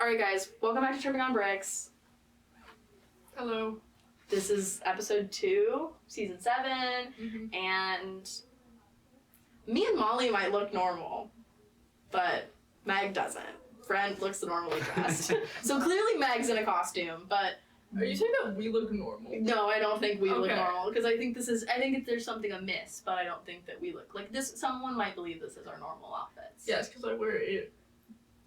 Alright guys, welcome back to Tripping on Bricks. Hello. This is episode 2, season 7, and me and Molly might look normal, but Meg doesn't. Brent looks normally dressed. So clearly Meg's in a costume, but... Are you saying that we look normal? No, I don't think we look normal, because I think there's something amiss, but I don't think that we look like this. Someone might believe this is our normal outfits. Yes, because I wear a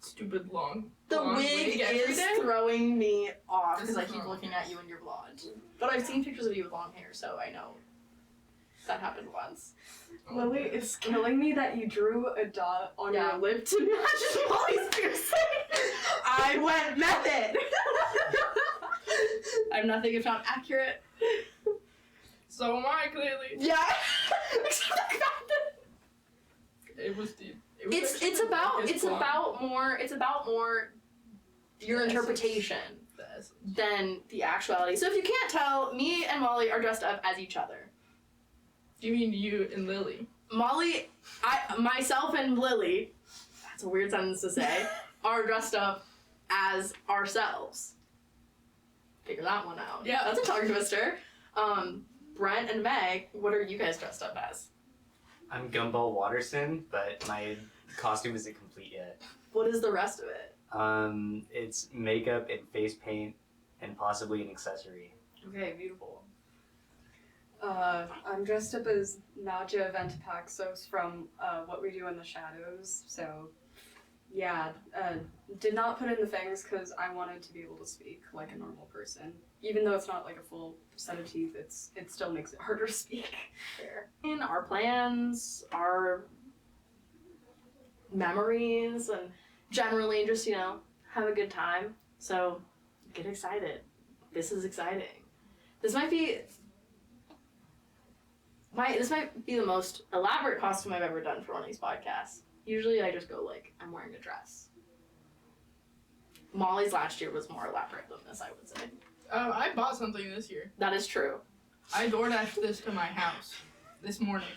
stupid long wig is throwing me off because I keep looking at you in your vlog. But I've seen pictures of you with long hair, so I know that happened once. Lily, it's killing me that you drew a dot on your lip to match Molly's piercing. I went method. I'm nothing if not accurate. So am I, clearly. Yeah. It was deep. It's about more your interpretation than the actuality. So if you can't tell, me and Molly are dressed up as each other. You mean you and Lily? Molly, myself and Lily, that's a weird sentence to say, are dressed up as ourselves. Figure that one out. Yeah. That's a tongue twister. Brent and Meg, what are you guys dressed up as? I'm Gumball Watterson, but my costume isn't complete yet. What is the rest of it? It's makeup and face paint and possibly an accessory. Okay, beautiful. I'm dressed up as Nadja Ventapaxos from What We Do in the Shadows, so yeah, did not put in the fangs because I wanted to be able to speak like a normal person. Even though it's not like a full set of teeth, it still makes it harder to speak. Fair. In our plans, our memories, and generally just, have a good time. So get excited. This is exciting. This might be the most elaborate costume I've ever done for one of these podcasts. Usually I just go like, I'm wearing a dress. Molly's last year was more elaborate than this, I would say. I bought something this year. That is true. I DoorDashed this to my house this morning.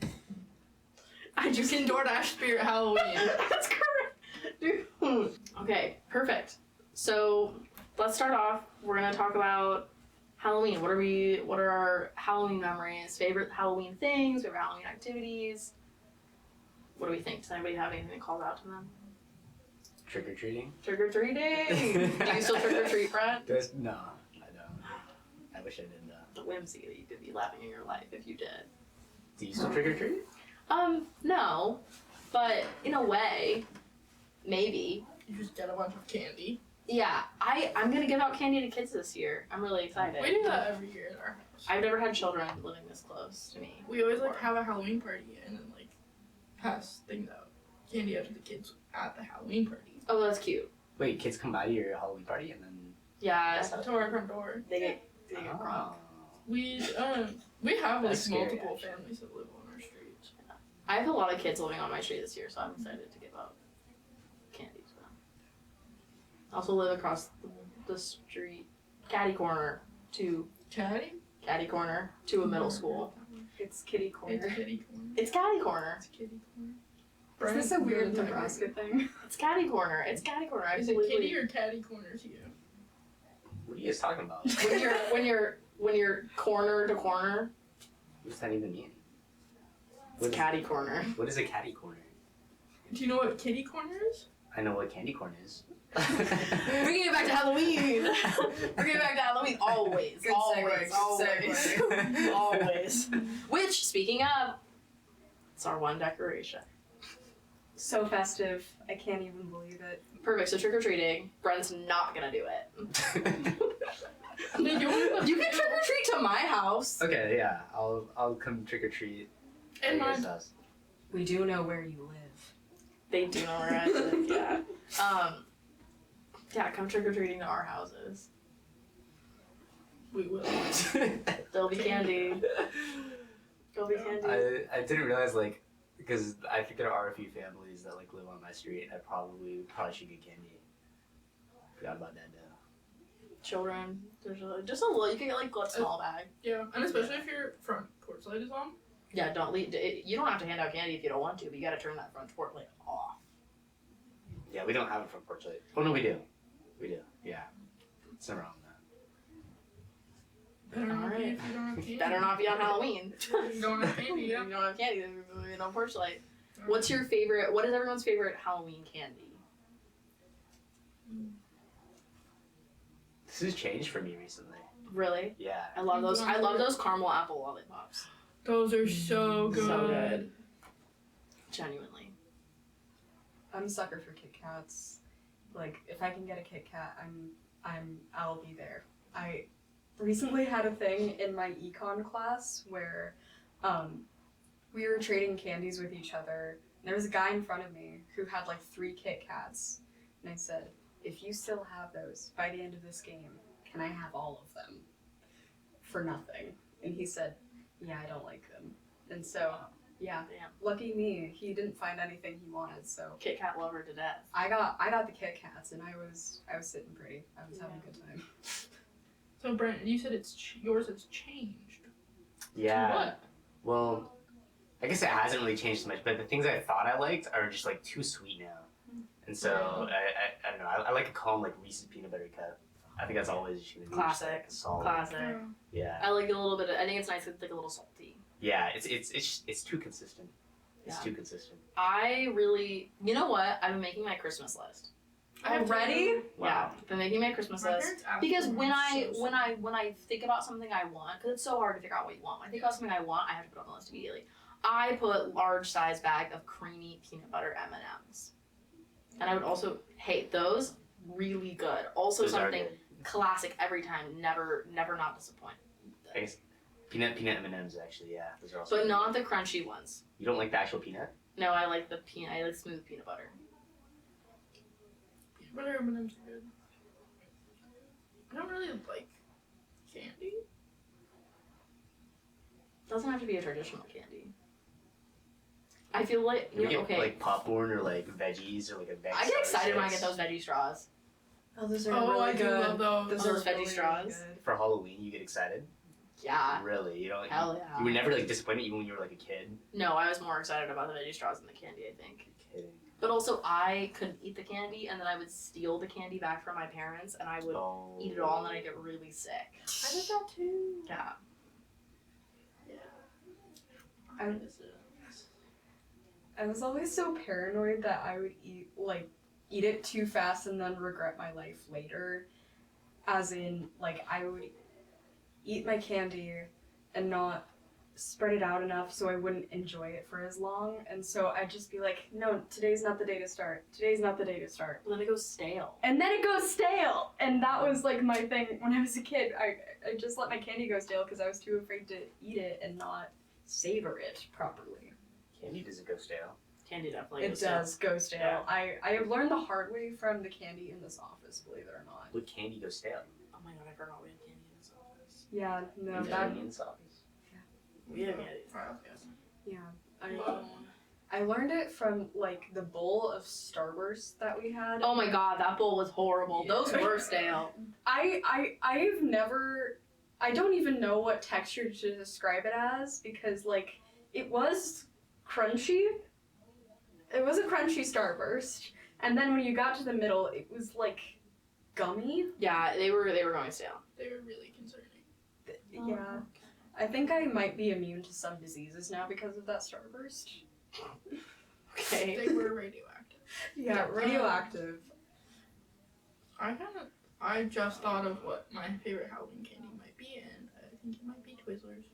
You can DoorDash Spirit Halloween. That's correct. Dude. Okay, perfect. So let's start off. We're gonna talk about Halloween. What are our Halloween memories? Favorite Halloween things? Favorite Halloween activities? What do we think? Does anybody have anything that calls out to them? Trick-or-treating? Trick-or-treating! Do you still trick-or-treat, Brent? No, I don't. I wish I did that. The whimsy that you could be laughing in your life if you did. Do you still trick-or-treat? No. But in a way, maybe. You just get a bunch of candy. Yeah, I'm gonna give out candy to kids this year. I'm really excited. We do that every year at our house. I've never had children living this close to me. We always have a Halloween party and then pass things out, candy out to the kids at the Halloween party. Oh, that's cute. Wait, kids come by to your Halloween party and then... Yeah. To our front door. They get crunk. We have That's multiple scary, families that live on our street. Yeah. I have a lot of kids living on my street this year, so I'm excited to give out candy to them. I also live across the street, catty corner to a middle school. It's kitty corner. It's kitty corner. It's catty corner. It's kitty corner. Is this a weird Nebraska thing? It's catty corner. It's catty corner. Is it kitty or catty corner to you? What are you guys talking about? when you're corner to corner. What does that even mean? It's catty corner. What is a catty corner? Do you know what kitty corner is? I know what candy corn is. Bringing it back to Halloween. Bringing it back to Halloween. Always. Good segue. Always. Which, speaking of, it's our one decoration. So festive. I can't even believe it. Perfect. So trick-or-treating. Brent's not gonna do it. You can trick-or-treat to my house. Okay, yeah. I'll come trick-or-treat at And your mine. house. We do know where you live. They do know where I live, yeah. Yeah, come trick-or-treating to our houses. We will. There'll be candy. There'll be candy. I didn't realize, because I think there are a few families that live on my street, and I probably should get candy. Forgot about that though. Children, there's just a little. You can get a small bag. Yeah, and especially if your front porch light is on. Yeah, don't leave. You don't have to hand out candy if you don't want to, but you got to turn that front porch light off. Yeah, we don't have a front porch light. Oh no, we do. We do. Yeah. It's never on that. Better not be Alright. if you don't have candy. Better not be on Halloween. You don't have candy, You yeah. don't have candy, then we don't porch light. What's your favorite? What is everyone's favorite Halloween candy? This has changed for me recently. Really? Yeah. I love those. I love those caramel apple lollipops. Those are so good. So good. Genuinely. I'm a sucker for Kit Kats. Like, if I can get a Kit Kat, I'll be there. I recently had a thing in my econ class where we were trading candies with each other. There was a guy in front of me who had like 3 Kit Kats, and I said, if you still have those by the end of this game, can I have all of them for nothing? And he said, yeah, I don't like them. And so, yeah, Damn. lucky me, he didn't find anything he wanted, so Kit Kat lover to death. I got the Kit Kats, and I was sitting pretty. I was having a good time. So Brent, you said yours has changed. Yeah. What? Well, I guess it hasn't really changed so much, but the things I thought I liked are just like too sweet now. And so I don't know. I like a calm like Reese's peanut butter cup. I think that's always just gonna be just, Classic. like, a solid. Classic. Yeah. I like it a little bit. I think it's nice. It's like a little salty. Yeah. It's too consistent. It's Yeah. too consistent. I really. You know what? I've been making my Christmas list. Already? Yeah, I've been making my Christmas My list. parents Because absolutely when so I think about something I want, because it's so hard to figure out what you want. When I think about something I want, I have to put it on the list immediately. I put large size bag of creamy peanut butter M&Ms, and I would also those really good. Also Those are something good. classic every time, never not disappoint. I guess peanut M&Ms actually. Yeah. Those are also. But good. not the crunchy ones. You don't like the actual peanut? No, I like the peanut. I like smooth peanut butter. Peanut butter M&M's are good. I don't really like candy. Doesn't have to be a traditional candy. I feel like You get okay. like popcorn or like veggies or like a veg. I get excited when I slice. get those veggie straws. Oh, those are Oh, really I do good. love those. Those are veggie straws. good. For Halloween. You get excited? Yeah. Really? You don't like? Hell yeah. You were never like disappointed even when you were like a kid. No, I was more excited about the veggie straws than the candy, I think. You're kidding. But also, I couldn't eat the candy, and then I would steal the candy back from my parents, and I would eat it all, and then I'd get really sick. I did that too. Yeah. I was always so paranoid that I would eat it too fast and then regret my life later. As in, like, I would eat my candy and not spread it out enough so I wouldn't enjoy it for as long. And so I'd just be like, no, today's not the day to start. Today's not the day to start. And then it goes stale. And then it goes stale! And that was, like, my thing when I was a kid. I just let my candy go stale because I was too afraid to eat it and not savor it properly. Candy doesn't go stale. Candy definitely It goes does go stale. Yeah. I have learned the hard way from the candy in this office, believe it or not. Would candy go stale? stale. Oh my god, I forgot we had candy in this office. Yeah, no, In that, the inside. We had candy. yeah. I learned it from, like, the bowl of Starburst that we had. Oh my god, that bowl was horrible. Yeah. Those were stale. I've never, I don't even know what texture to describe it as, because, like, it was crunchy. It was a crunchy Starburst, and then when you got to the middle, it was, like, gummy. Yeah, they were going stale. They were really concerning. Yeah. I think I might be immune to some diseases now because of that Starburst. Okay. They were radioactive. Yeah, radioactive. I just thought of what my favorite Halloween candy might be, and I think it might be Twizzlers.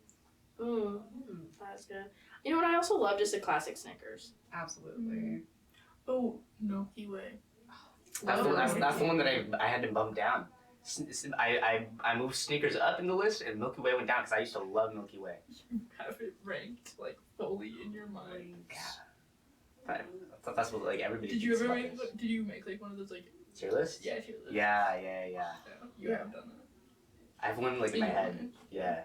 That's good. You know what? I also love just a classic Snickers. Absolutely. Oh, Milky Way. That's the one that I had to bump down. I moved Snickers up in the list and Milky Way went down because I used to love Milky Way. You have it ranked like fully in your mind. I thought that's what like everybody. Did you thinks ever about make? this. Did you make like one of those like? Tier list? Yeah, tier list. Yeah. You have done that. I have one like in my head. Yeah.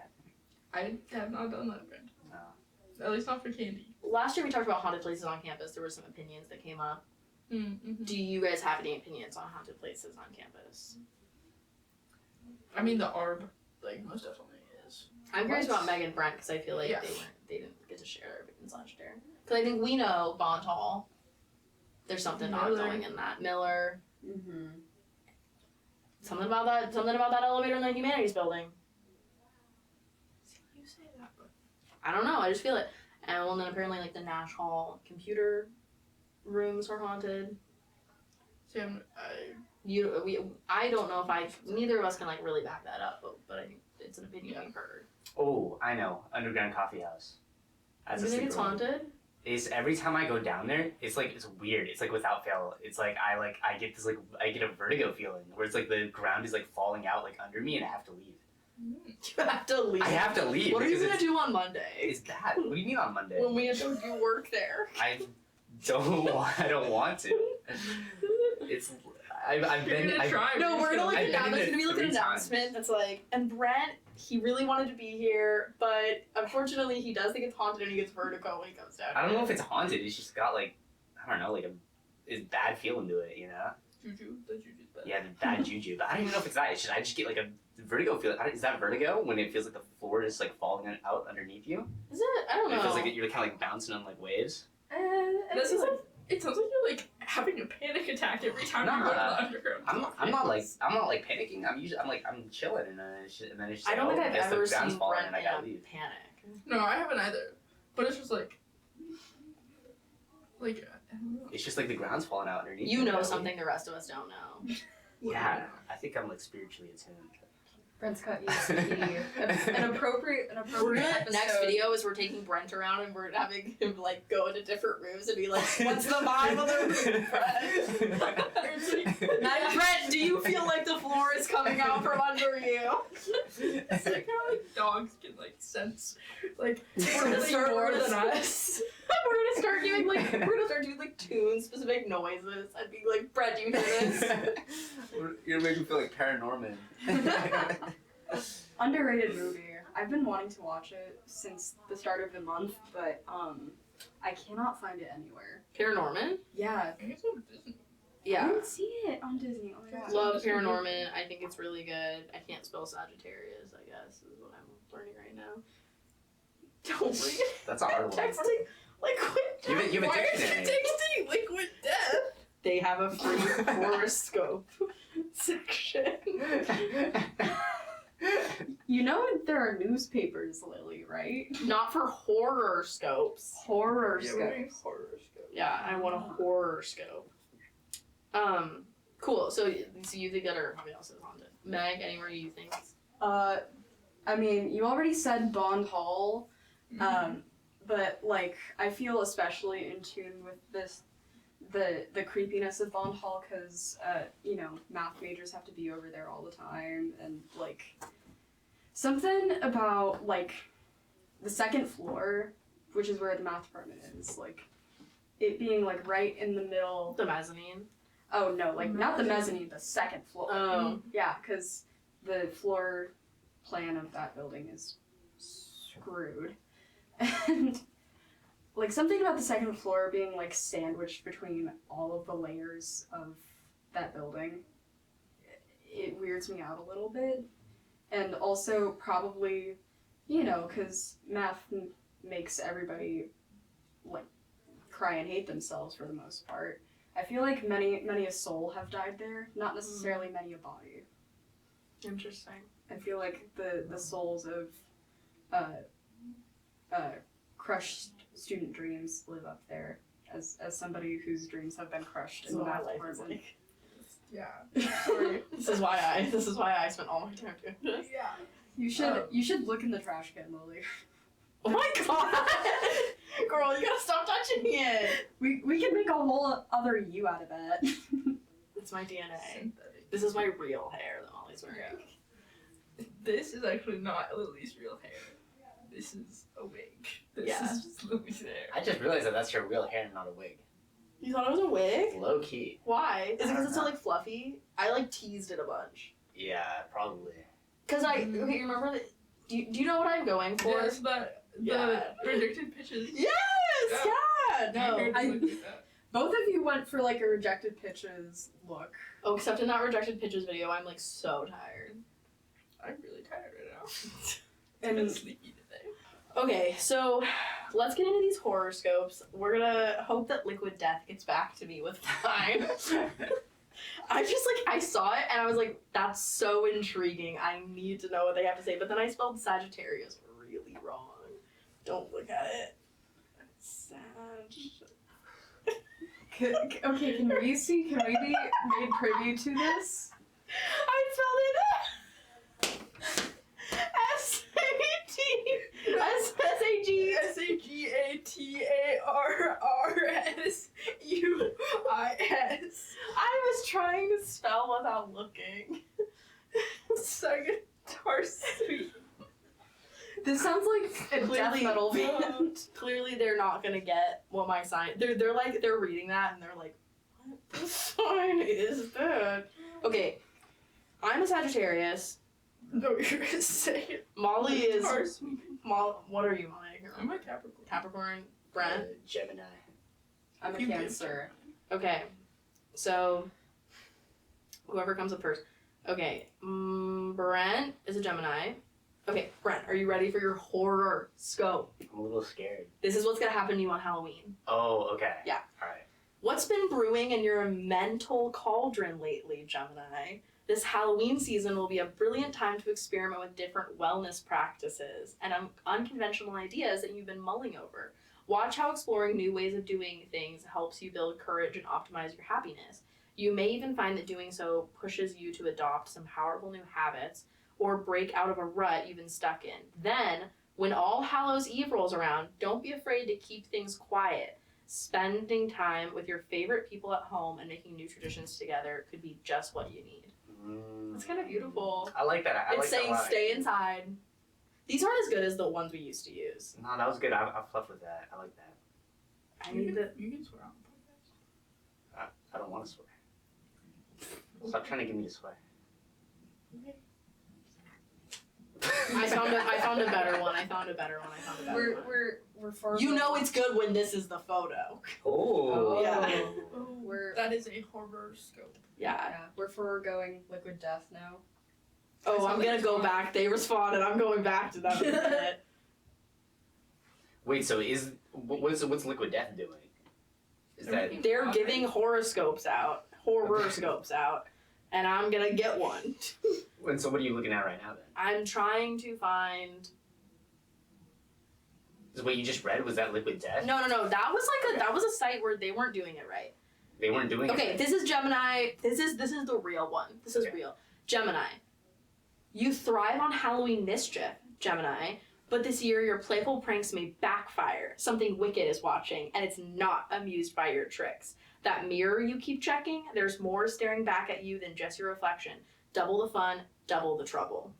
I have not done that, Brent. No. At least not for candy. Last year we talked about haunted places on campus. There were some opinions that came up. Mm-hmm. Do you guys have any opinions on haunted places on campus? I mean, the ARB, like, most definitely is. I'm curious about Meg and Brent because I feel like Yeah. they didn't get to share their opinions last year. Because I think we know Bond Hall. There's something not Miller. going in that. Miller. Mm-hmm. Something about that elevator in the humanities building. You say that, but I don't know. I just feel it. And well, then apparently like the Nash Hall computer rooms are haunted. see, I don't know if neither of us can like really back that up, but I think it's an opinion we've heard. Oh, I know. Underground coffee house. As You a think it's sleeper room. haunted? Is every time I go down there, it's weird. It's like without fail. It's like I get this I get a vertigo feeling where it's like the ground is like falling out like under me and I have to leave. You have to leave. I have to leave. What are you because gonna do on Monday? It's bad. What do you mean on Monday? When we have to do work there. I don't want to. It's I've You're been gonna try. No, we're gonna I've like been there's in gonna it be like an 3 times. announcement that's like, and Brent, he really wanted to be here, but unfortunately he does think it's haunted and he gets vertigo when he comes down. I don't know if it's haunted. It's just got like I don't know like a bad feeling to it. You know. Juju. The juju's bad. Yeah, the bad juju. But I don't even know if it's that. It's just I just get like a vertigo feeling. Is that vertigo when it feels like the floor is like falling out underneath you? Is it? I don't And know. it feels like you're kind of like bouncing on like waves. That sounds like it sounds like you're like having a panic attack every time you go to the underground. I'm not like panicking. I'm chilling and then it's just I don't like, think oh, I've guess the ever ground's seen falling Brent and I in gotta a leave. panic. No, I haven't either. But it's just like I don't know. It's just like the ground's falling out underneath. You and I know gotta something the rest of us don't know. leave. Yeah, I think I'm like spiritually attuned. Brent's got used to be an appropriate We're gonna, episode. next video is we're taking Brent around and we're having him like go into different rooms and be like, what's the vibe of the room, Brent? Now, Brent, do you feel like the floor is coming out from under you? It's like how like dogs can like sense like We're gonna something start more we're than gonna- us. We're gonna start doing like tune specific noises and be like, Brent, do you hear this? You're making me feel like paranormal. Underrated movie. I've been wanting to watch it since the start of the month, but I cannot find it anywhere. Paranorman? Yeah. I guess on Disney. I didn't see it on Disney. Oh my god. Love Paranorman. I think it's really good. I can't spell Sagittarius, I guess, is what I'm learning right now. Don't read it. That's a hard one. Texting liquid You death. have a Why are you dictionary. texting liquid death? They have a free horoscope section. You know there are newspapers, Lily, right? Not for horoscopes. Horoscopes. horoscope. Yeah, I want a horoscope. Cool. So you think that our probably also is haunted. Meg, anywhere you think? I mean, you already said Bond Hall, but like I feel especially in tune with the creepiness of Bond Hall because you know, math majors have to be over there all the time and like something about like the second floor, which is where the math department is, like it being like right in the middle. The mezzanine. Oh no, like not the mezzanine, the second floor. Oh. Yeah, because the floor plan of that building is screwed. And like something about the second floor being like sandwiched between all of the layers of that building, it weirds me out a little bit. And also probably, you know, because math makes everybody like cry and hate themselves for the most part. I feel like many a soul have died there, not necessarily many a body. Interesting. I feel like the souls of crushed student dreams live up there as somebody whose dreams have been crushed in the math department. Yeah. Sorry. This is why I spent all my time doing this. Yeah. You should look in the trash can, Lily. Oh my god! Girl, you gotta stop touching it! We can make a whole other you out of it. It's my DNA. Synthetic. This is my real hair that Molly's wearing. This is actually not Lily's real hair. This is a wig. This Yeah. is just Lily's hair. I just realized that that's your real hair, not a wig. You thought it was a wig? Low key. Why? Is it because it's so I don't like fluffy? I like teased it a bunch. Yeah, probably. Cause okay, you remember that? Do you know what I'm going for? Yes, the Yeah. rejected pitches. Yes! Yeah! My hair No. does look like that. Both of you went for like a rejected pitches look. Oh, except in that rejected pitches video, I'm like so tired. I'm really tired right now. And I've been sleepy today. Okay, so let's get into these horoscopes. We're gonna hope that Liquid Death gets back to me with time. I just I saw it and I was like, that's so intriguing. I need to know what they have to say. But then I spelled Sagittarius really wrong. Don't look at it. Sag. Okay, can we be made privy to this? I spelled it SAGATARRSUIS. I was trying to spell without looking. Sagittarius. This sounds like a death metal band. Clearly, they're not gonna get what my sign. They're reading that and they're like, what sign is that? Okay, I'm a Sagittarius. No, you're gonna say it. Molly is. What are you, Molly? I'm a Capricorn. Capricorn. Brent. Gemini. I'm a You Cancer. Okay, so whoever comes up first. Okay, Brent is a Gemini. Okay, Brent, are you ready for your horoscope? I'm a little scared. This is what's gonna happen to you on Halloween. Oh, okay. Yeah. Alright. What's been brewing in your mental cauldron lately, Gemini? This Halloween season will be a brilliant time to experiment with different wellness practices and unconventional ideas that you've been mulling over. Watch how exploring new ways of doing things helps you build courage and optimize your happiness. You may even find that doing so pushes you to adopt some powerful new habits or break out of a rut you've been stuck in. Then, when All Hallows Eve rolls around, don't be afraid to keep things quiet. Spending time with your favorite people at home and making new traditions together could be just what you need. It's kind of beautiful. I like that. I It's like that a saying lot. stay inside. These aren't as good as the ones we used to use. No, that was good. I fluff with that. I like that. I need to. You can swear on the podcast. I don't want to swear. Stop trying to get me to swear. Okay. I found a better one. We're far. You know it's good when this is the photo. Oh. Yeah. We're That is a horoscope. Yeah. yeah, we're foregoing Liquid Death now. Oh, I'm gonna go back. They responded. I'm going back to them in a minute. Wait, so what's Liquid Death doing? Is that They're giving horoscopes out, and I'm gonna get one. and so what are you looking at right now then? I'm trying to find. Is what you just read, was that Liquid Death? No. That was a site where they weren't doing it right. They weren't doing it. Okay, right. this is Gemini. This is the real one. This is Okay. real. Gemini. You thrive on Halloween mischief, Gemini, but this year your playful pranks may backfire. Something wicked is watching, and it's not amused by your tricks. That mirror you keep checking, there's more staring back at you than just your reflection. Double the fun, double the trouble.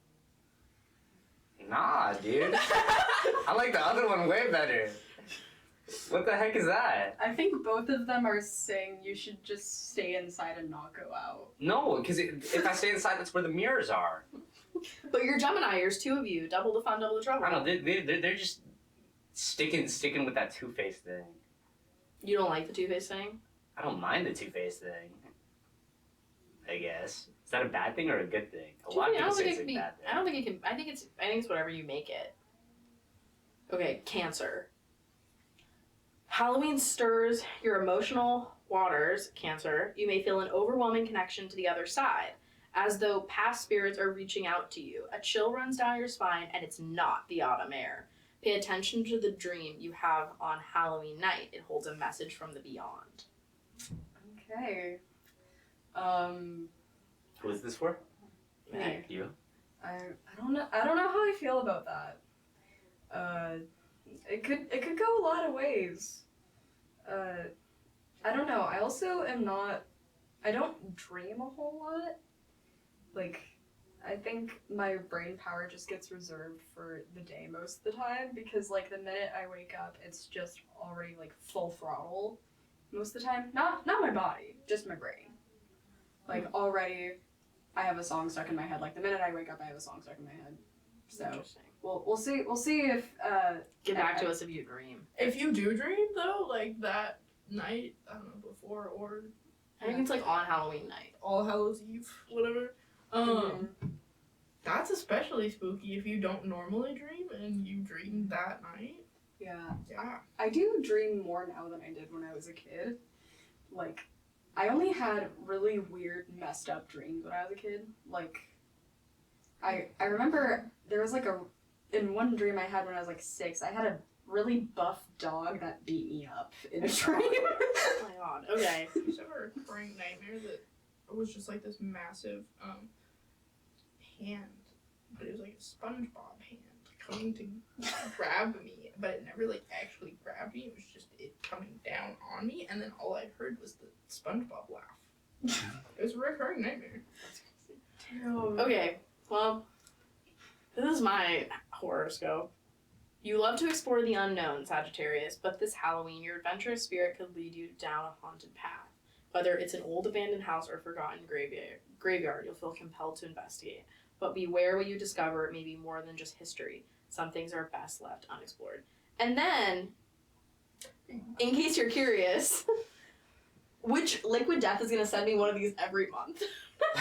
Nah, dude. I like the other one way better. What the heck is that? I think both of them are saying you should just stay inside and not go out. No, because if I stay inside, that's where the mirrors are. But you're Gemini, there's two of you. Double the fun, double the trouble. I don't know, they're just sticking with that Two-Face thing. You don't like the Two-Face thing? I don't mind the Two-Face thing. I guess. Is that a bad thing or a good thing? A lot of people say it's a bad thing. I don't think it can. I think it's whatever you make it. Okay, Cancer. Halloween stirs your emotional waters, Cancer. You may feel an overwhelming connection to the other side, as though past spirits are reaching out to you. A chill runs down your spine, and it's not the autumn air. Pay attention to the dream you have on Halloween night. It holds a message from the beyond. Okay. Who is this for? Me. You? I don't know how I feel about that. It could go a lot of ways. I don't know. I also I don't dream a whole lot. Like, I think my brain power just gets reserved for the day most of the time because, like, the minute I wake up, it's just already, like, full throttle most of the time. Not my body, just my brain. Like, already I have a song stuck in my head. Like, the minute I wake up, I have a song stuck in my head. So Interesting. we'll see if Get back to us if you dream. If you do dream though, like that night, I don't know, before or I think it's like on Halloween night. All Hallows Eve, whatever. Mhm. That's especially spooky if you don't normally dream and you dream that night. Yeah. Yeah. I do dream more now than I did when I was a kid. Like, I only had really weird, messed up dreams when I was a kid. Like, I remember there was like in one dream I had when I was like 6, I had a really buff dog that beat me up in a dream. Oh my god. Okay. I used to have a recurring nightmare that was just like this massive hand, but it was like a SpongeBob hand coming to grab me, but it never like actually grabbed me. It was just it coming down on me, and then all I heard was the SpongeBob laugh. It was a recurring nightmare. Okay. Well, this is my horoscope. You love to explore the unknown, Sagittarius, but this Halloween, your adventurous spirit could lead you down a haunted path. Whether it's an old abandoned house or forgotten graveyard, you'll feel compelled to investigate. But beware what you discover, it may be more than just history. Some things are best left unexplored. And then, in case you're curious, which liquid death is going to send me one of these every month?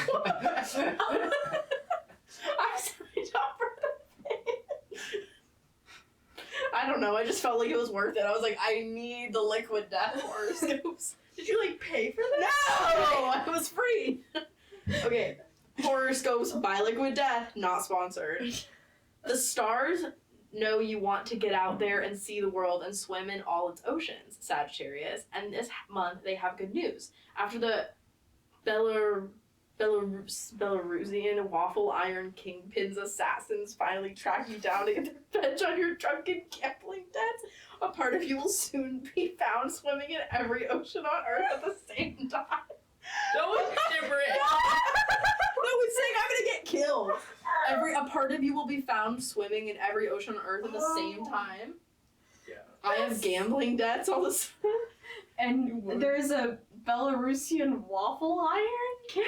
I signed up for the thing. I don't know, I just felt like it was worth it. I was like, I need the liquid death horoscopes. Did you like pay for that? No! It was free! Okay, horoscopes by Liquid Death, not sponsored. The stars know you want to get out there and see the world and swim in all its oceans, Sagittarius. And this month they have good news. After the Belarusian waffle iron kingpins assassins finally track you down to get their revenge on your drunken gambling debts, a part of you will soon be found swimming in every ocean on Earth at the same time. That was different. No, it's saying I'm gonna get killed. A part of you will be found swimming in every ocean on Earth at the same time. Yeah. I have gambling debts all this. And there's a Belarusian waffle iron?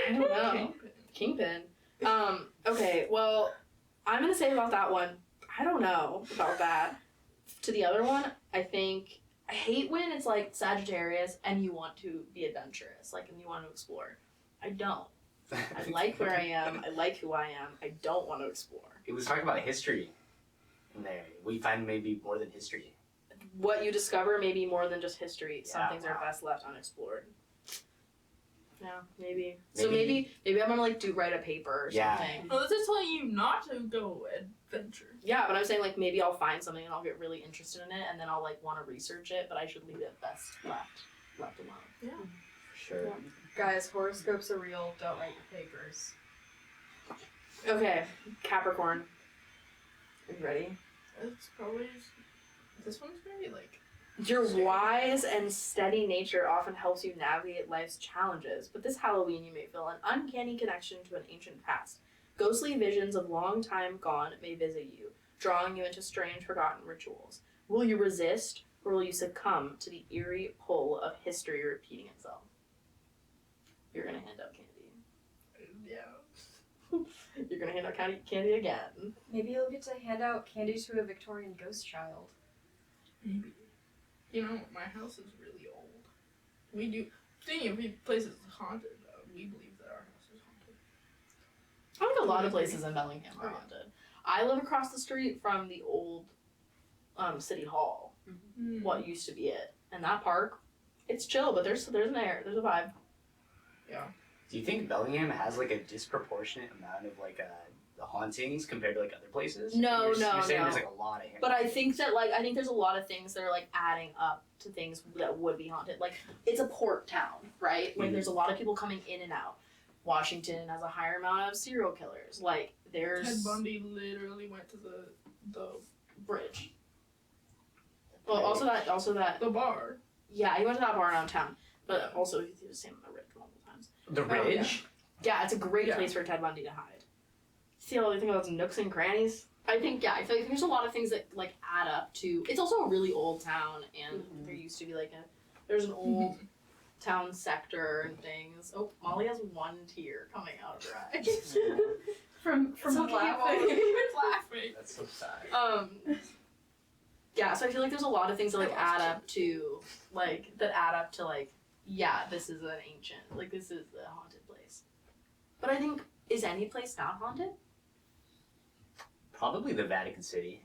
I don't know. Kingpin. Okay, well, I'm gonna say about that one, I don't know about that. To the other one, I hate when it's like Sagittarius and you want to be adventurous, like, and you want to explore. I don't. I like where I am. I like who I am. I don't want to explore. It was talking about history in there. We find maybe more than history. What you discover may be more than just history. Some Yeah, things wow. are best left unexplored. Yeah, maybe. So maybe I'm gonna like write a paper or Yeah. something. Well, this is telling you not to go adventure. Yeah, but I'm saying like maybe I'll find something and I'll get really interested in it and then I'll like want to research it, but I should leave it best left alone. Yeah. For sure. Yeah. Guys, horoscopes are real. Don't write your papers. Okay, Capricorn. Are you ready? It's probably this one's gonna be like Your wise and steady nature often helps you navigate life's challenges, but this Halloween you may feel an uncanny connection to an ancient past. Ghostly visions of long time gone may visit you, drawing you into strange forgotten rituals. Will you resist, or will you succumb to the eerie pull of history repeating itself? You're gonna hand out candy. yeah. You're gonna hand out candy again. Maybe you'll get to hand out candy to a Victorian ghost child. Maybe. You know, my house is really old. We do. Speaking of places haunted, though, we believe that our house is haunted. I think a lot of places in Bellingham are haunted. I live across the street from the old city hall. Mm. What used to be it, and that park, it's chill, but there's an air, there's a vibe. Yeah. Do you think Bellingham has like a disproportionate amount of like the hauntings compared to like other places? No, You're saying no. there's like a lot of. But I think that there's a lot of things that are like adding up to things that would be haunted. Like it's a port town, right? Like there's a lot of people coming in and out. Washington has a higher amount of serial killers. Like there's Ted Bundy literally went to the bridge. Well, also that. the bar. Yeah, he went to that bar around town, but also he was staying on the ridge multiple times. The Ridge. Yeah, it's a great Yeah. place for Ted Bundy to hide. See all the thing about those nooks and crannies? I feel like there's a lot of things that like add up to. It's also a really old town, and there used to be there's an old town sector and things. Oh, Molly has one tear coming out of her eye. From okay, laughing. It's laughing. That's so sad. Yeah, so I feel like there's a lot of things that like add up to yeah, this is an ancient, like this is a haunted place. But I think, is any place not haunted? Probably the Vatican City.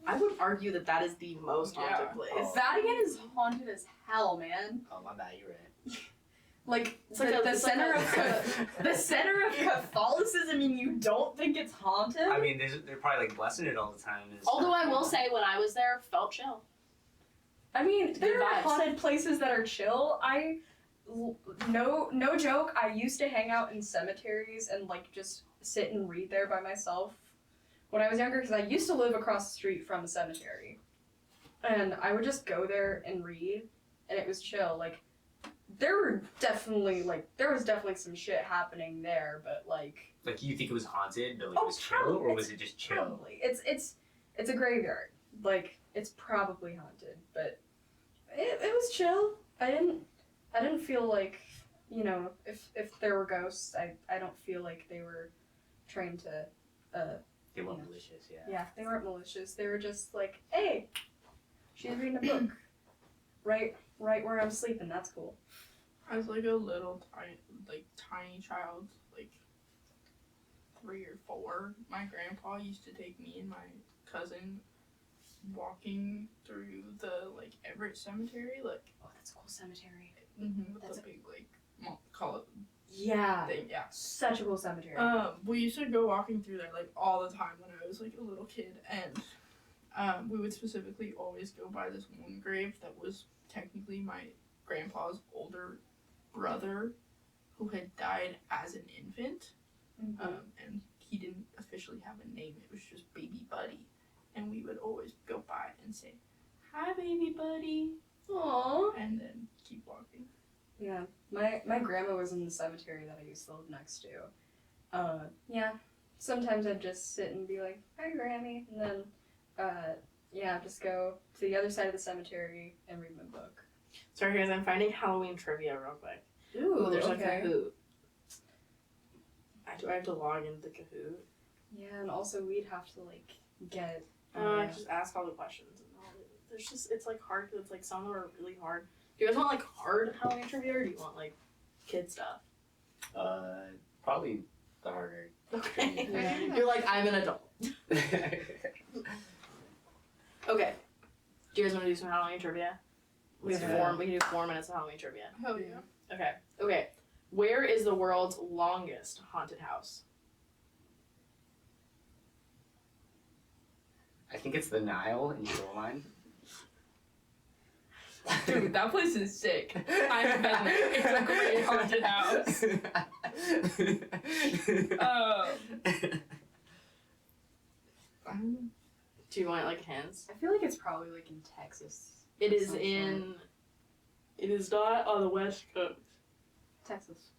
I would argue that that is the most haunted Yeah. place. Oh. Vatican is haunted as hell, man. Oh my bad, you're right. Like It's like the center of the center of Catholicism, and you don't think it's haunted? I mean, they're probably like blessing it all the time. It's Although I will say, when I was there, felt chill. I mean, Good there are vibes. haunted places that are chill. No joke. I used to hang out in cemeteries and like just sit and read there by myself when I was younger, because I used to live across the street from a cemetery, and I would just go there and read, and it was chill. Like there was definitely some shit happening there, but like you think it was haunted, but like Oh, it was chill, probably. or was it just chill? probably it's a graveyard. Like it's probably haunted, but it was chill. I didn't feel like, you know, if there were ghosts, I don't feel like they were trained to They weren't Yeah. malicious, yeah. yeah, they weren't malicious. They were just like, hey, she's reading a book. right where I'm sleeping, that's cool. As like a little tiny child, like 3 or 4, my grandpa used to take me and my cousin walking through the like Everett Cemetery, like Oh, that's a cool cemetery. with That's the big like call it Yeah. thing, yeah. Such a cool cemetery. We used to go walking through there like all the time when I was like a little kid, and we would specifically always go by this one grave that was technically my grandpa's older brother, who had died as an infant, and he didn't officially have a name. It was just Baby Buddy, and we would always go by and say, "Hi, Baby Buddy," Aww. and then keep walking. Yeah, my grandma was in the cemetery that I used to live next to. Yeah, sometimes I'd just sit and be like, "Hi, Grammy," and then, just go to the other side of the cemetery and read my book. Sorry guys, I'm finding Halloween trivia real quick. Ooh, There's a Kahoot. Do I have to log into the Kahoot? Yeah, and also we'd have to like get. Just ask all the questions. And all there's just, it's like hard because it's like some of them are really hard. Do you guys want like hard Halloween trivia, or do you want like kid stuff? Probably the harder. Okay. Yeah. You're like, I'm an adult. Okay. Do you guys want to do some Halloween trivia? We can do 4 minutes of Halloween trivia. Hell yeah. Okay. Where is the world's longest haunted house? I think it's the Nile in Shoreline. Dude, that place is sick. I've been there. It's a great haunted house. I don't know. Do you want like hints? I feel like it's probably like in Texas. It is Some in. It is not on the West Coast. Texas.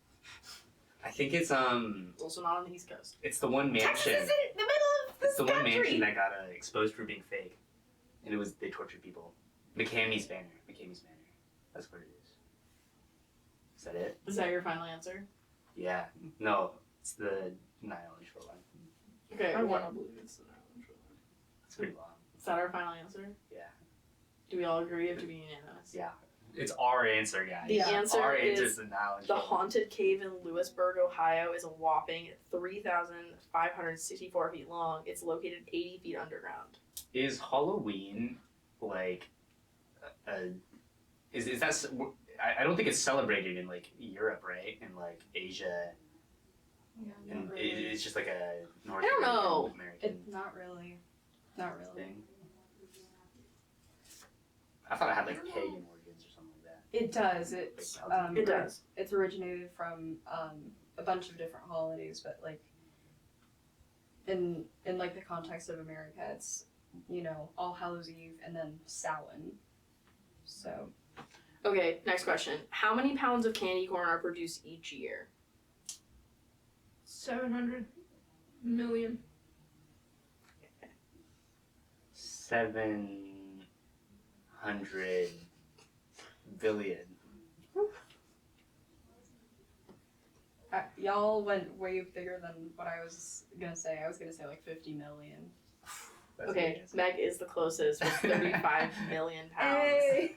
I think it's It's also not on the East Coast. it's the one mansion. Texas is in the middle of this It's the one country. mansion that got exposed for being fake, and they tortured people. McCamey's Manor. That's what it is. Is that it? Is that your final answer? Yeah. No, it's the Nile in Shoreline. Okay. I want to believe it's the Island. It's pretty long. Is that our final answer? Yeah. Do we all agree? Have to be unanimous. Yeah. It's our answer, guys. The answer our is answer is the Nile in The Shoreline. haunted cave in Lewisburg, Ohio, is a whopping 3,564 feet long. It's located 80 feet underground. Is Halloween like is that I don't think it's celebrated in like Europe, right? In like Asia, Yeah, and not really. it's just like a North I don't know. American Not really. Not really. thing. I thought it had like pagan origins or something like that. It does. It's Like, It does. It's originated from a bunch of different holidays, but like in like the context of America, it's, you know, All Hallows Eve and then Samhain. So Okay, next question. How many pounds of candy corn are produced each year? 700 million. 700 billion. y'all went way bigger than what I was gonna say. I was gonna say like 50 million. That's Okay, amazing. Meg is the closest with 35 million pounds,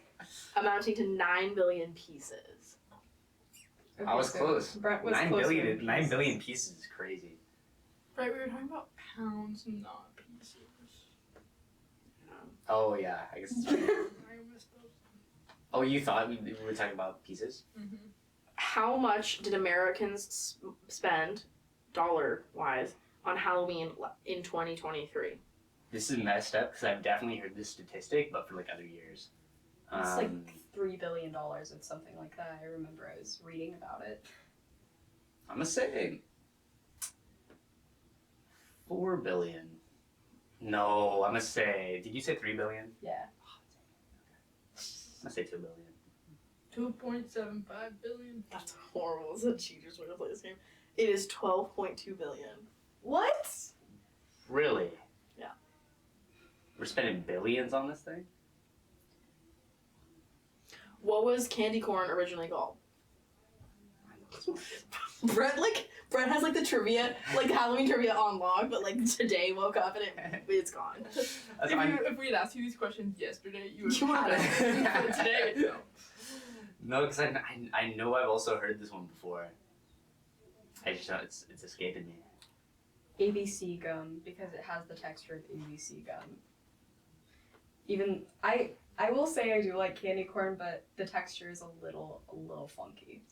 amounting to 9 billion pieces. Okay, I was so close. Brett was 9 closer billion. in 9 pieces. billion pieces is crazy. Right, we were talking about pounds, not pieces. see this. Oh yeah, I guess. It's I messed up. Oh, you thought we were talking about pieces? Mm-hmm. How much did Americans spend, dollar-wise, on Halloween in 2023? This is messed up because I've definitely heard this statistic, but for like other years. It's like $3 billion or something like that. I remember I was reading about it. I'm gonna say 4 billion. No, I'm gonna say. Did you say 3 billion? Yeah. I'm gonna say 2 billion. 2.75 billion. That's horrible. It's a cheater's way to play this game. It is 12.2 billion. What? Really? Yeah. We're spending billions on this thing? What was candy corn originally called? Brett has like the trivia, like Halloween trivia on log, but like today woke up and it's gone. If we had asked you these questions yesterday, you would You have would've had it. But today, no. No, because I know I've also heard this one before. I just know it's escaping me. ABC gum, because it has the texture of ABC gum. Even I will say I do like candy corn, but the texture is a little I funky.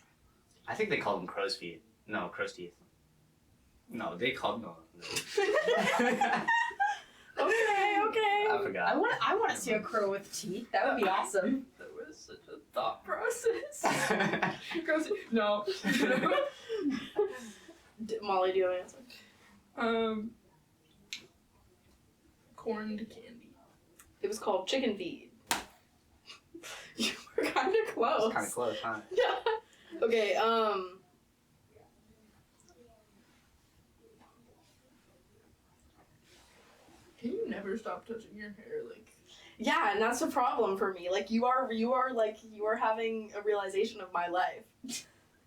think they called them crow's feet. No, crow's teeth. No, they called no. Okay. I forgot. I want to see a crow with teeth. That would be awesome. That was such a thought process. Goes, no. Molly, do you have an answer? Corned candy. It was called chicken feed. You were kind of close. That's kind of close, huh? Yeah. Okay. Can you never stop touching your hair? Like, Yeah, and that's a problem for me. Like you are having a realization of my life.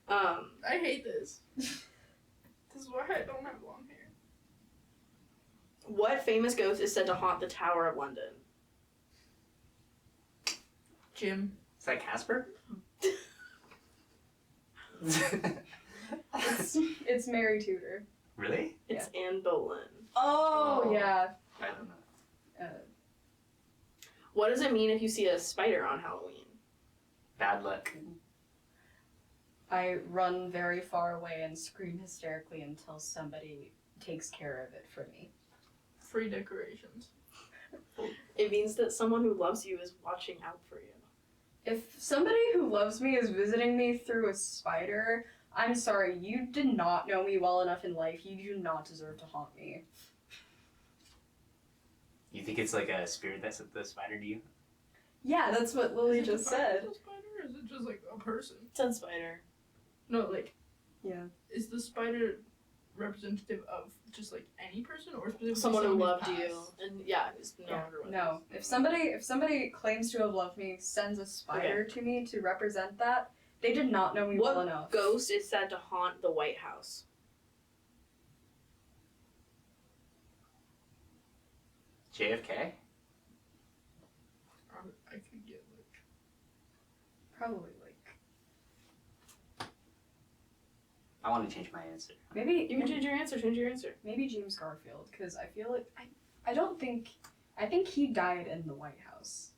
I hate this. This is why I don't have long hair. What famous ghost is said to haunt the Tower of London? Jim. Is that Casper? It's Mary Tudor. Really? It's Anne Boleyn. Oh yeah. I don't know. What does it mean if you see a spider on Halloween? Bad luck. I run very far away and scream hysterically until somebody takes care of it for me. Free decorations. It means that someone who loves you is watching out for you. If somebody who loves me is visiting me through a spider, I'm sorry, you did not know me well enough in life. You do not deserve to haunt me. You think it's like a spirit that sent the spider to you? Yeah, that's what Lily Is it just defined said. as a spider, or is it just like a person? It said spider. No, like, Yeah. is the spider representative of just like any person, or specifically Someone who who's loved passed? you, and yeah, who's no Yeah, longer with no. us. If somebody claims to have loved me, sends a spider to me to represent that, they did not know me well enough. What ghost is said to haunt the White House? JFK? I could get like. Probably like I want to change my answer. maybe You can change your answer. Change your answer. maybe James Garfield, because I feel like I think he died in the White House.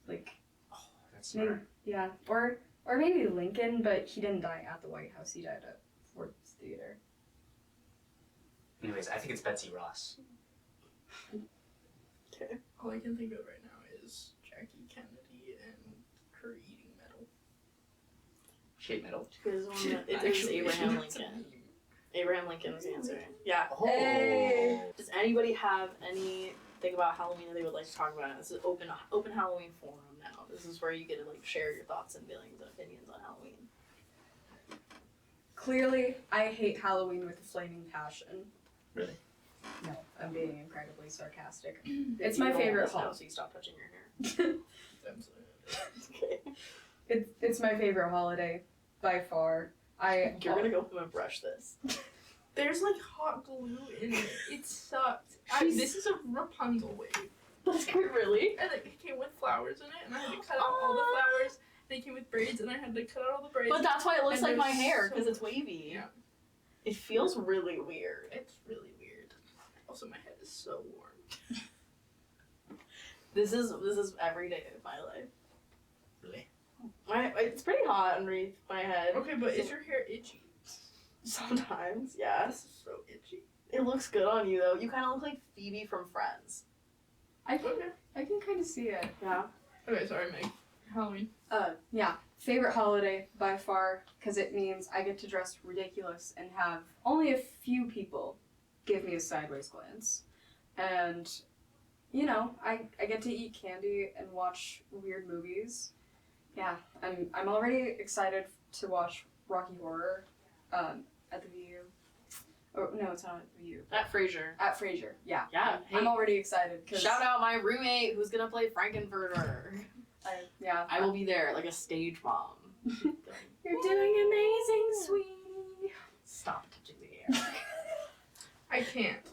Like Oh, that's maybe smart. yeah, or maybe Lincoln, but he didn't die at the White House. He died at Ford's Theater. Anyways, I think it's Betsy Ross. Okay. All I can think of right now is Jackie Kennedy and her eating metal. Shade metal. It is Actually, Abraham that's a Lincoln. meme. Abraham Lincoln's the answer. Yeah. Oh. Hey. Does anybody have anything about Halloween that they would like to talk about? This is open Halloween forum now. This is where you get to like share your thoughts and feelings and opinions on Halloween. Clearly, I hate Halloween with a flaming passion. Really? No, I'm being incredibly sarcastic. It's It's my favorite now, holiday. so you stop touching your hair. I'm sorry. Okay. It's my favorite holiday by far. You're gonna go home and brush this. There's like hot glue in it. It sucked. This is a Rapunzel wig. That's good, really. And it came with flowers in it, and I had to cut out all the flowers. And it came with braids, and I had to cut out all the braids. But that's why it looks And like my there's hair, so because it's wavy. Yeah. It feels really weird. It's really weird. so my head is so warm. This is every day of my life. Really? It's pretty hot underneath my head. Okay, but is your hair itchy? Sometimes, yeah. This is so itchy. It looks good on you though. You kind of look like Phoebe from Friends. I can Okay. I can kind of see it. Yeah. Okay, sorry, Meg. Halloween. Yeah, favorite holiday by far because it means I get to dress ridiculous and have only a few people give me a sideways glance, and you know I get to eat candy and watch weird movies. Yeah, I'm already excited to watch Rocky Horror, at the VU. Or no, it's not at the VU. At Frasier. At Frasier, yeah. Yeah. I'm Hey, already excited because shout out my roommate who's gonna play Frankenfurter. I will be there like a stage mom. You're doing amazing, sweetie. Stop touching the air. I can't.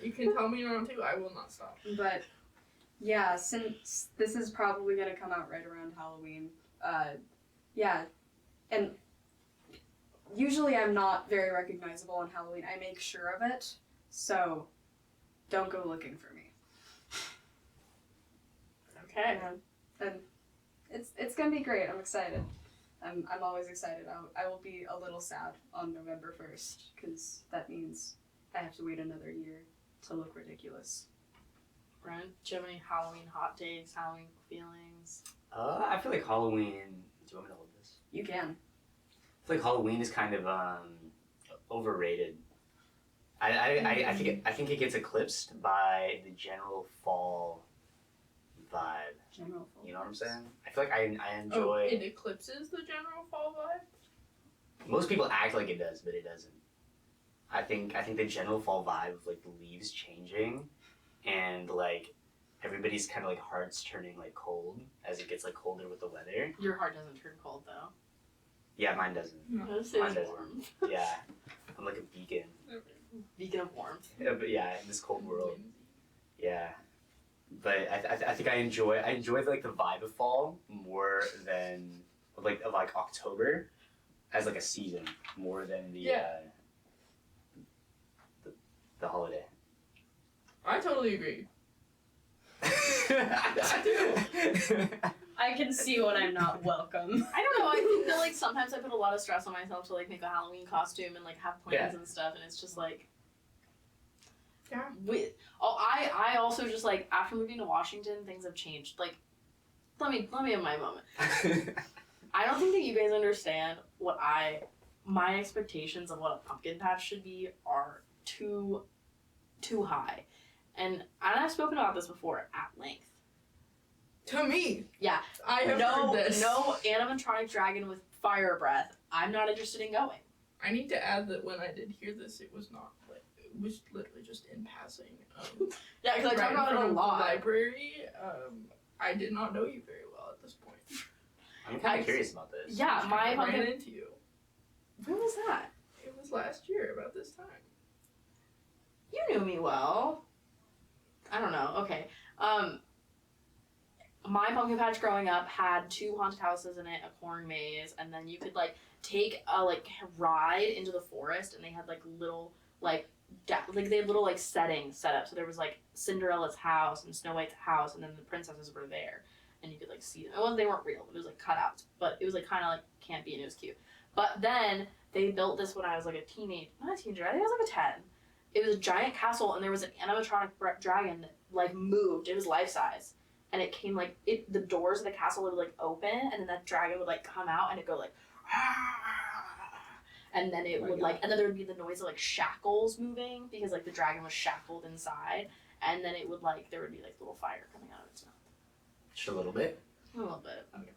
You can tell me not to, I will not stop. But yeah, since this is probably gonna come out right around Halloween, yeah, and usually I'm not very recognizable on Halloween. I make sure of it, so don't go looking for me. Okay. And it's gonna be great. I'm excited. I'm always excited. I will be a little sad on November 1st because that means I have to wait another year to look ridiculous. Brent, do you have any Halloween hot takes, Halloween feelings? I feel like Halloween. Do you want me to hold this? You can. I feel like Halloween is kind of overrated. I think it gets eclipsed by the general fall vibe. General You know what I'm saying? I feel like I enjoy. Oh, it eclipses the general fall vibe? Most people act like it does, but it doesn't. I think the general fall vibe of like the leaves changing, and like everybody's kind of like hearts turning like cold as it gets like colder with the weather. Your heart doesn't turn cold though. Yeah, mine doesn't. This Mine is doesn't. warm. Yeah, I'm like a beacon. Beacon of warmth. Yeah, but yeah, in this cold world. Yeah, but I think I enjoy like the vibe of fall more than of October as like a season more than the the holiday. I totally agree. I can see when I'm not welcome. I don't know. I think that like sometimes I put a lot of stress on myself to like make a Halloween costume and like have plans and stuff, and it's just like. Yeah. I also just like after moving to Washington, things have changed. Like, let me have my moment. I don't think that you guys understand what my expectations of what a pumpkin patch should be are too high, and I've spoken about this before at length. To me. Yeah. I have heard this. No animatronic dragon with fire breath. I'm not interested in going. I need to add that when I did hear this, it was not like it was literally just in passing. Yeah, because I talk about it a lot. The library. I did not know you very well at this point. I'm kind of curious about this. Yeah, my I ran pumpkin. into you. When was that? It was last year about this time. You knew me well. I don't know. Okay. My pumpkin patch growing up had 2 haunted houses in it, a corn maze, and then you could like take a ride into the forest, and they had like little they had little like settings set up. So there was like Cinderella's house and Snow White's house, and then the princesses were there, and you could like see them. They weren't real, but it was like cutouts, but it was like kind of like campy and it was cute. But then they built this when I was like not a teenager. I think I was like a 10. It was a giant castle, and there was an animatronic dragon that like moved. It was life size. And it came the doors of the castle would like open, and then that dragon would like come out, and it'd go like, and then it would and then there would be the noise of like shackles moving because like the dragon was shackled inside, and then it would there would be like little fire coming out of its mouth. Just a little bit. A little bit. Okay.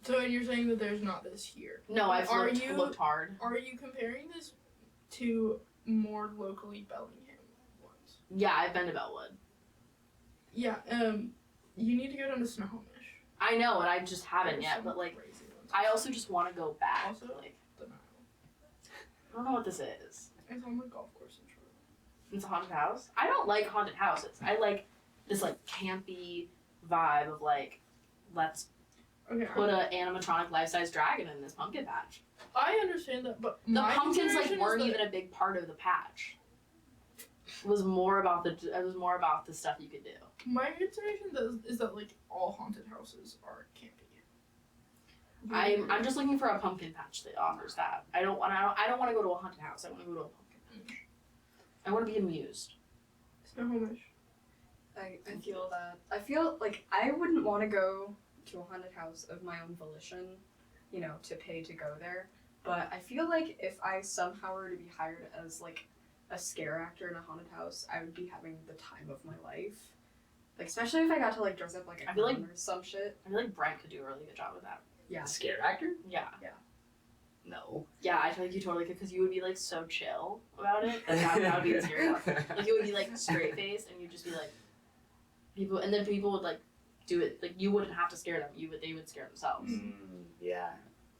So you're saying that there's not this here? No, I've looked hard. Are you comparing this to more locally Bellingham ones? Yeah, I've been to Bellwood. Yeah. You need to go down to Snohomish. I know, and I just haven't There's yet. some But like, crazy ones. I also just want to go back. Also, like, the Nile. I don't know what this is. It's on the golf course in Charlotte. It's a haunted house. I don't like haunted houses. I like this like campy vibe of like, let's put a animatronic life-size dragon in this pumpkin patch. I understand that, but The my pumpkins consideration weren't is even a big part of the patch. was more about the stuff you could do. My consideration is that like all haunted houses are campy. I'm just looking for a pumpkin patch that offers that. I don't want to go to a haunted house. I want to go to a pumpkin patch. I want to be amused. Snohomish. I feel that. I feel like I wouldn't want to go to a haunted house of my own volition, you know, to pay to go there. But I feel like if I somehow were to be hired as like a scare actor in a haunted house, I would be having the time of my life. Like, especially if I got to like dress up like a clown or some shit. I feel like Brent could do a really good job with that. Yeah. Scare actor? Yeah. No. Yeah, I feel like you totally could, because you would be like so chill about it. Like, that would be the scary part. Like, you would be like straight faced, and you'd just be like, people would like do it. Like, you wouldn't have to scare them. They would scare themselves. Yeah.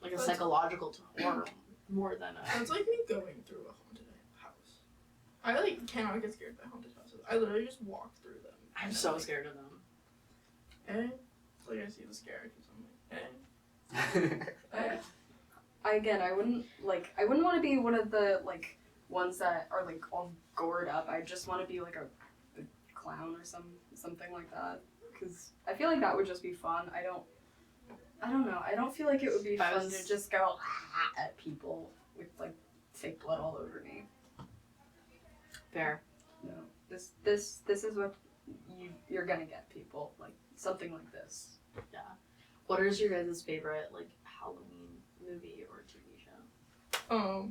Like a psychological horror more than a. It's like me going through a haunted house. I like cannot get scared by haunted houses. I literally just walk through them. I'm so scared of them. It's like I see the scare actors. I'm like, I wouldn't want to be one of the like ones that are like all gored up. I just want to be like a clown or something like that, because I feel like that would just be fun. I don't know. I don't feel like it would be fun to just go at people with like fake blood all over me. Fair. No. This is what you're gonna get, people, like something like this. Yeah. What is your guys' favorite like Halloween movie or TV show?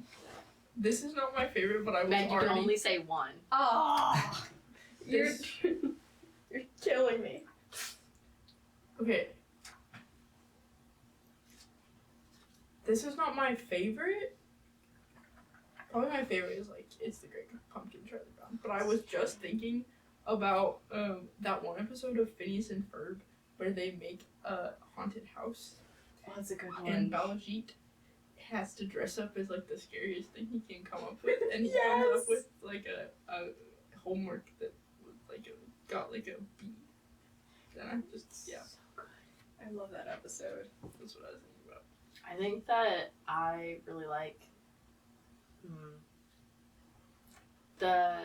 This is not my favorite, but I was Meg, you already... can only say one. Oh, you're killing me. Okay. This is not my favorite. Probably my favorite is like It's the Great Pumpkin Charlie Brown. But I was just thinking about that one episode of Phineas and Ferb where they make a haunted house. Oh, that's a good one. And Baljeet has to dress up as like the scariest thing he can come up with, and he comes up with like a homework that was like got like a B. And I'm just So good. I love that episode. That's what I was thinking about. I think that I really like the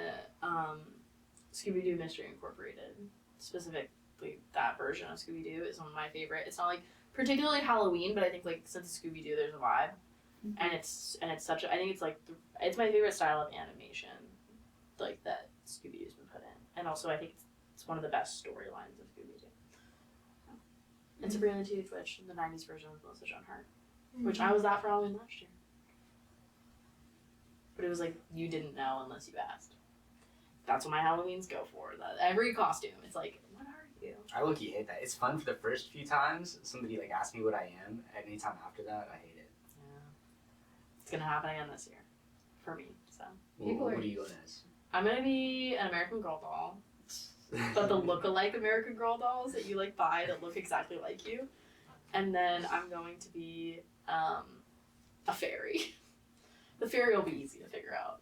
Scooby-Doo Mystery Incorporated. Specifically, that version of Scooby-Doo is one of my favorite. It's not like particularly Halloween, but I think like since it's Scooby-Doo, there's a vibe, and it's such a, I think it's like it's my favorite style of animation, like that Scooby-Doo's been put in, and also I think it's one of the best storylines of Scooby-Doo. And Sabrina the Teenage Witch, the '90s version with Melissa Joan Hart, which I was that for Halloween last year, but it was like you didn't know unless you asked. That's what my Halloweens go for. That every costume, it's like, what are you? I low-key hate that. It's fun for the first few times. Somebody like asks me what I am. At any time after that, I hate it. Yeah. It's gonna happen again this year, for me. So. What are you going as? I'm gonna be an American Girl doll, but the look-alike American Girl dolls that you like buy that look exactly like you, and then I'm going to be a fairy. The fairy will be easy to figure out.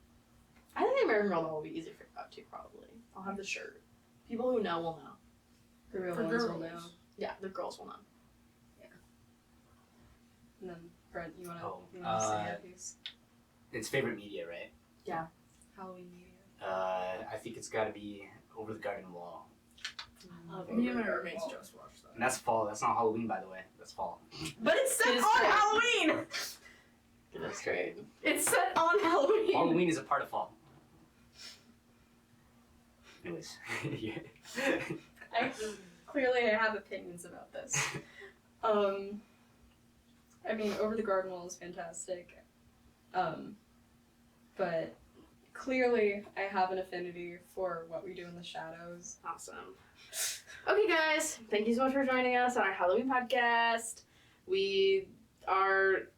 I think the American Girl doll will be easy to figure out too. Probably. I'll have the shirt. People who know will know. The real For ones girls. will know. Yeah, the girls will know. And then Brent, you wanna Oh, say your piece? It's favorite media, right? Halloween media. I think it's got to be Over the Garden Wall. I love Me it. and my roommates just watched that. And that's fall. That's not Halloween, by the way. That's fall. But it's set It is on great. Halloween. That's great. It's set on Halloween. Halloween is a part of fall. Anyways. Yeah. Clearly, I have opinions about this. I mean, Over the Garden Wall is fantastic. But clearly, I have an affinity for What We Do in the Shadows. Awesome. Okay, guys. Thank you so much for joining us on our Halloween podcast. We are,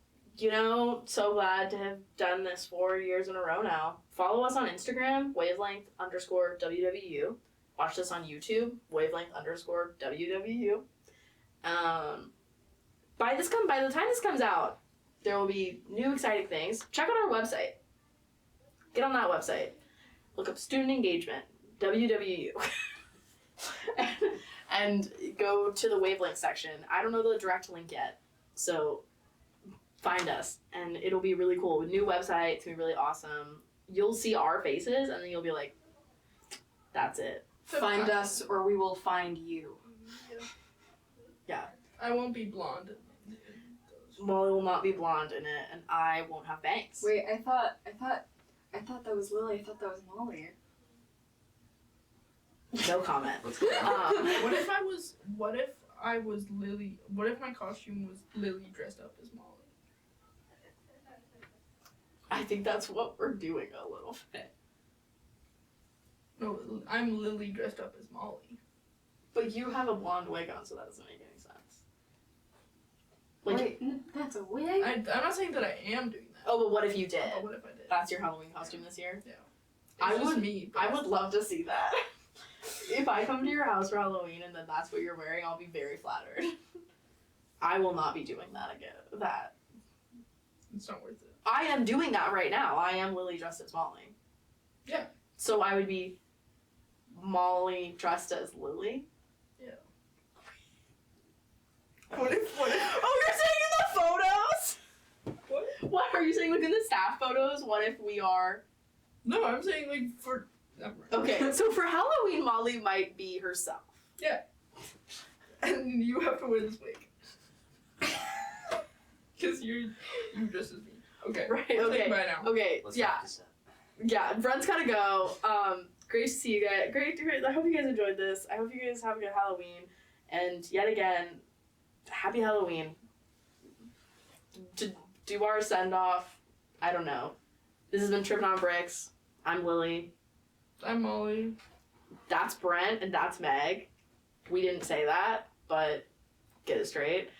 so glad to have done this 4 years in a row now. Follow us on Instagram, wavelength_WWU. Watch this on YouTube, wavelength_WWU. By the time this comes out, there will be new exciting things. Check out our website. Get on that website. Look up student engagement, WWU. and go to the Wavelength section. I don't know the direct link yet, so find us, and it'll be really cool. New website, it's gonna be really awesome. You'll see our faces, and then you'll be like, That's it. Find us or we will find you. Yeah. I won't be blonde. Molly will not be blonde in it, and I won't have bangs. Wait, I thought that was Lily. I thought that was Molly. No comment. Let's go. What if I was Lily? What if my costume was Lily dressed up as Molly? I think that's what we're doing a little bit. No, I'm Lily dressed up as Molly. But you have a blonde wig on, so that doesn't make any sense. Like, Wait, that's a wig? I'm not saying that I am doing that. oh, but what if you did? But what if I did? That's your Halloween costume this year? It's I just would- me. I would love to see that. If I come to your house for Halloween and then that's what you're wearing, I'll be very flattered. I will not be doing that again. It's not worth it. I am doing that right now. I am Lily dressed as Molly. Yeah. So I would be Molly dressed as Lily. Yeah. What if? Oh, you're saying in the photos? What? What are you saying? Look in the staff photos. What if we are? No, I'm saying like for. Never mind. Okay, so for Halloween, Molly might be herself. And you have to wear this wig. Because you're just as me. Okay. Right. We'll say Okay. bye now. Okay. Let's Yeah. wrap this up. Yeah. Brent's gotta go. Great to see you guys. Great. I hope you guys enjoyed this. I hope you guys have a good Halloween. And yet again, happy Halloween. To do our send off, I don't know. This has been Tripping on Bricks. I'm Lily. I'm Molly. That's Brent, and that's Meg. We didn't say that, but get it straight.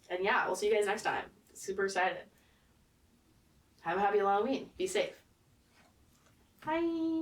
And yeah, we'll see you guys next time. Super excited. Have a happy Halloween. Be safe. Bye.